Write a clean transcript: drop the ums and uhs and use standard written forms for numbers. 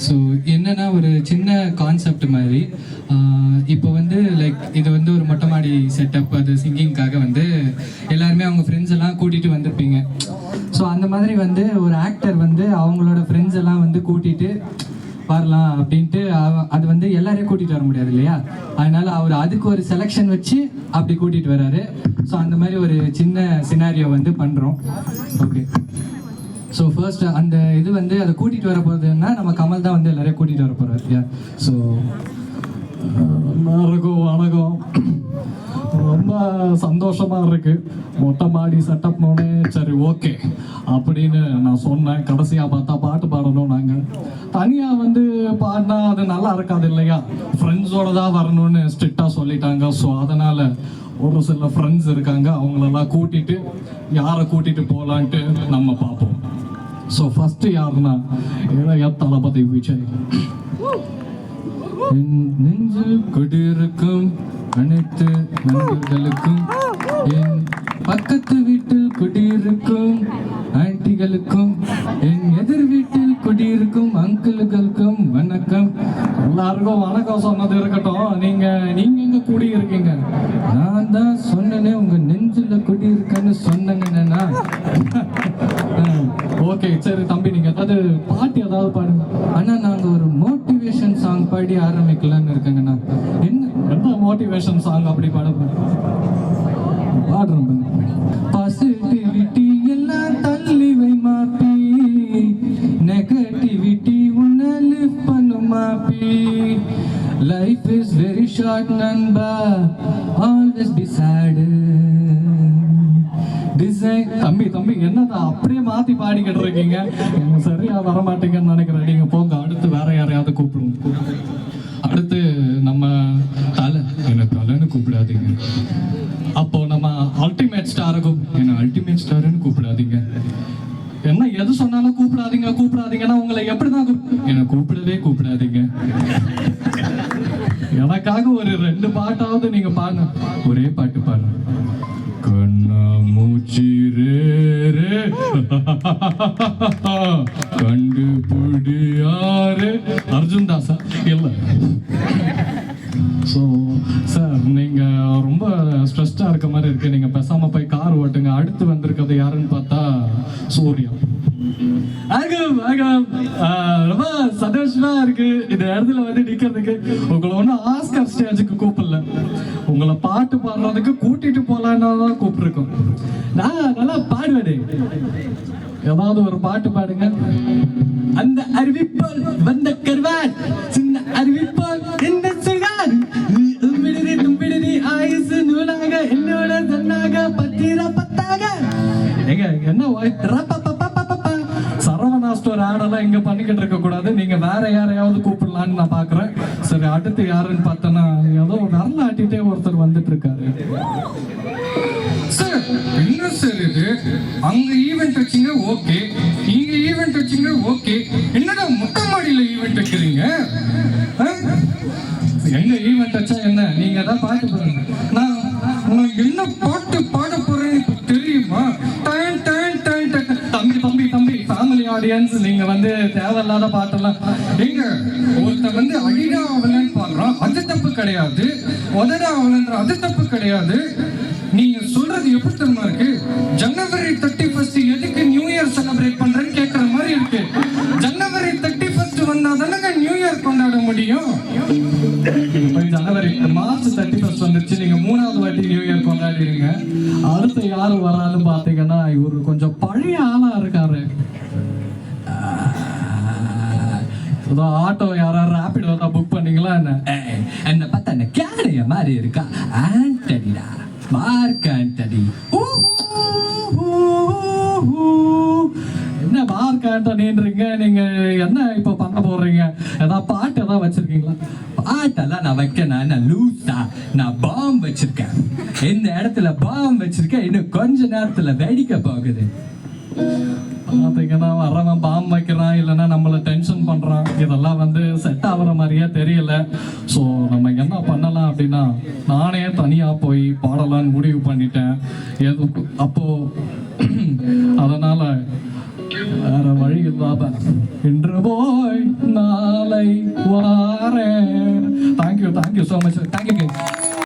So என்னென்னா ஒரு சின்ன கான்செப்ட் மாதிரி இப்போ வந்து லைக் இது வந்து ஒரு மொட்டை மாடி செட்டப், அது சிங்கிங்காக வந்து எல்லாருமே அவங்க ஃப்ரெண்ட்ஸ் எல்லாம் கூட்டிகிட்டு வந்திருப்பீங்க. ஸோ அந்த மாதிரி வந்து ஒரு ஆக்டர் வந்து அவங்களோட ஃப்ரெண்ட்ஸ் எல்லாம் வந்து கூட்டிகிட்டு வரலாம் அப்படின்ட்டு அது வந்து எல்லாரையும் கூட்டிகிட்டு வர முடியாது இல்லையா, அதனால அவர் அதுக்கு ஒரு செலெக்ஷன் வச்சு அப்படி கூட்டிகிட்டு வர்றாரு. ஸோ அந்த மாதிரி ஒரு சின்ன சினாரியோ வந்து பண்ணுறோம். ஓகே, ஸோ ஃபர்ஸ்ட் அந்த இது வந்து அதை கூட்டிகிட்டு வர போகிறதுன்னா நம்ம கமல் தான் வந்து எல்லாரையும் கூட்டிகிட்டு வர போகிறார் இல்லையா. ஸோ வணக்கம், ரொம்ப சந்தோஷமாக இருக்குது. மொட்டை மாடி செட்டப்னோடனே சரி ஓகே அப்படின்னு நான் சொன்னேன். கடைசியாக பார்த்தா பாட்டு பாடணும். நாங்கள் தனியாக வந்து பாடினா அது நல்லா இருக்காது இல்லையா, ஃப்ரெண்ட்ஸோடு தான் வரணும்னு ஸ்ட்ரிக்டாக சொல்லிட்டாங்க. ஸோ அதனால் ஒரு சில ஃப்ரெண்ட்ஸ் இருக்காங்க, அவங்களெல்லாம் கூட்டிகிட்டு யாரை கூட்டிகிட்டு போகலான்ட்டு நம்ம பார்ப்போம். ஸோ ஃபஸ்ட்டு யாருன்னா இளைய தளபதி விஜய். நெஞ்சில் குடியிருக்கும் அனைத்து நண்பர்களுக்கும், என் பக்கத்து வீட்டில் குடியிருக்கும் ஆண்டிகளுக்கும், என் எதிர் வீட்டில் குடியிருக்கும் அங்கிள்களுக்கும் வணக்கம். எல்லாருக்கும் வணக்கம் சொன்னது இருக்கட்டும். நீங்க எங்க குடியிருக்கீங்க? நான் தான் சொன்னேனே, உங்க நெஞ்சில் குடியிருக்கேன்னு சொன்னேங்கன்னா. ஓகே சரி தம்பி, நீங்க ஏதாவது பாட்டு ஏதாவது பாடுங்க. ஆனா நாங்க ஒரு மோட்டிவேஷன் சாங் பாடி ஆரம்பிக்கலான்னு இருக்கேங்கண்ணா. என்ன மோட்டிவேஷன் சாங் அப்படி பாடுறோம்? பாசிட்டிவிட்டி எல்லாம் தள்ளி வை மாப்பி, நெகட்டிவிட்டி உன்னை லிஃப்ட் பண்ணு மாப்பி. லைஃப் இஸ் வெரி ஷார்ட் நண்பா, ஆல்வேஸ் பி சேடு. தம்பி என்னதா அப்படியே மாத்தி பாடிக்கிட்டு இருக்கீங்க? சரியா வரமாட்டீங்கன்னு நினைக்கிறேன். நீங்க போங்க, அடுத்து வேற யாரையாவது கூப்பிடுவோம். அடுத்து நம்ம தலைன்னு கூப்பிடாதீங்க. அப்போ நம்ம அல்டிமேட் ஸ்டாருக்கும் என்ன அல்டிமேட் ஸ்டாருன்னு கூப்பிடாதீங்க. என்ன எது சொன்னாலும் கூப்பிடாதீங்கன்னா உங்களை எப்படிதான் என்ன கூப்பிடாதீங்க. எனக்காக ஒரு 2 பாட்டாவது நீங்க பாருங்க. ஒரே பாட்டு பாருங்க. கண்ணா மூச்சி ரே கண்டுபிடியாரு அர்ஜுன் தாஸா இல்லை. ஸோ சார் நீங்கள் ரொம்ப ஸ்ட்ரெஸ்டாக இருக்க மாதிரி இருக்கு, நீங்கள் பேசாமல் போய் கார் ஓட்டுங்க. அடுத்து வந்திருக்கிறது யாருன்னு பார்த்தா சூர்யா. ரொம்ப சந்தோஷமா இருக்கு இந்த இடத்துல வந்து நிக்கிறதுக்கு. உங்களை ஒன்றும் ஆஸ்கர் ஸ்டேஜுக்கு கூப்பிடல, உங்களை பாட்டு பாடுறதுக்கு கூட்டிட்டு போலான்னு தான் கூப்பிட்டுருக்கோம். நான் நல்லா பாடுவேன், ஏதாவது ஒரு பாட்டு பாடுங்க. அந்த அறிவிப்பால் வந்த கர்வான், சின்ன அறிவிப்பால் என்ன சொல்றார், தும்பிடுதி ஆயுசு நூலாக என்னோட தன்னாக பத்திர பத்தாக. எங்க என்ன சரவணா ஸ்டோர் ஆடெல்லாம் இங்க பண்ணிக்கிட்டு இருக்க கூடாது. நீங்க வேற யாரையாவது கூப்பிடலான்னு நான் பாக்குறேன். சரி அடுத்து யாருன்னு பார்த்தோன்னா ஏதோ வரலாட்டிட்டே ஒருத்தர் வந்துட்டு இருக்காரு. சார் என்ன சார் இது? அங்க ஈவென்ட் வச்சிங்க ஓகே, இங்க ஈவென்ட் வச்சிங்க ஓகே, என்னடா மொட்டை மாடியில ஈவென்ட் வைக்கிறீங்க? எங்க ஈவென்ட் வச்சா என்ன? நீங்க தான் பாட்டு பாருங்க. நான் உனக்கு என்ன பாட்டு பாட போறேன்னு தெரியுமா? தம்பி ஃபேமிலி ஆடியன்ஸ், நீங்க வந்து தேவையில்லாத பாட்டெல்லாம் நீங்க ஒருத்தர் வந்து அடிடா அவலன்னு பாடுறான், அது தப்பு கிடையாது. உதடா அவலன்ற அது தப்பு கிடையாது. நீங்க சொல்றது எப்படி தெரியுமா இருக்கு? ஜனவரி 31 எதுக்கு நியூ இயர் செலிப்ரேட் பண்றேன்னு கேட்கற மாதிரி இருக்கு. ஜனவரி 31 வந்தா தானே நியூ இயர் கொண்டாட முடியும். ஜனவரி மார்ச் 31 வந்துருச்சு, நீங்க 3வது வாட்டி நியூ இயர் கொண்டாடிடுங்க. அடுத்து யாரு வரான்னு பாத்தீங்கன்னா இவரு கொஞ்சம் பழைய ஆளா இருக்காரு. ஆட்டோ யாராவது ராபிடோ தான் புக் பண்ணீங்களா? என்ன பார்த்தா என்ன கேடைய மாதிரி இருக்கா? ஆண்டனிடா, மார்க் ஆண்டனி. என்ன மார்க் ஆண்டனின்றீங்க நீங்க? என்ன இப்ப பண்ண போறீங்க? ஏதாவது பாட்டு ஏதாவது வச்சிருக்கீங்களா? பாட்டெல்லாம் நான் வைக்க லூசா, நான் பாம் வச்சிருக்கேன். இந்த இடத்துல பாம் வச்சிருக்கேன், இன்னும் கொஞ்ச நேரத்துல வெடிக்க போகுது. பார்த்தீங்கன்னா வரவன் பாம் வைக்கிறான், இல்லைன்னா நம்மளை டென்ஷன் பண்ணுறான். இதெல்லாம் வந்து செட் ஆகிற மாதிரியே தெரியல. ஸோ நம்ம என்ன பண்ணலாம் அப்படின்னா, நானே தனியாக போய் பாடலான்னு முடிவு பண்ணிட்டேன். அதனால் வேற வழி இல்லாம இன்று போய் நான் பாய் வாரேன். Thank you so much. Thank you guys.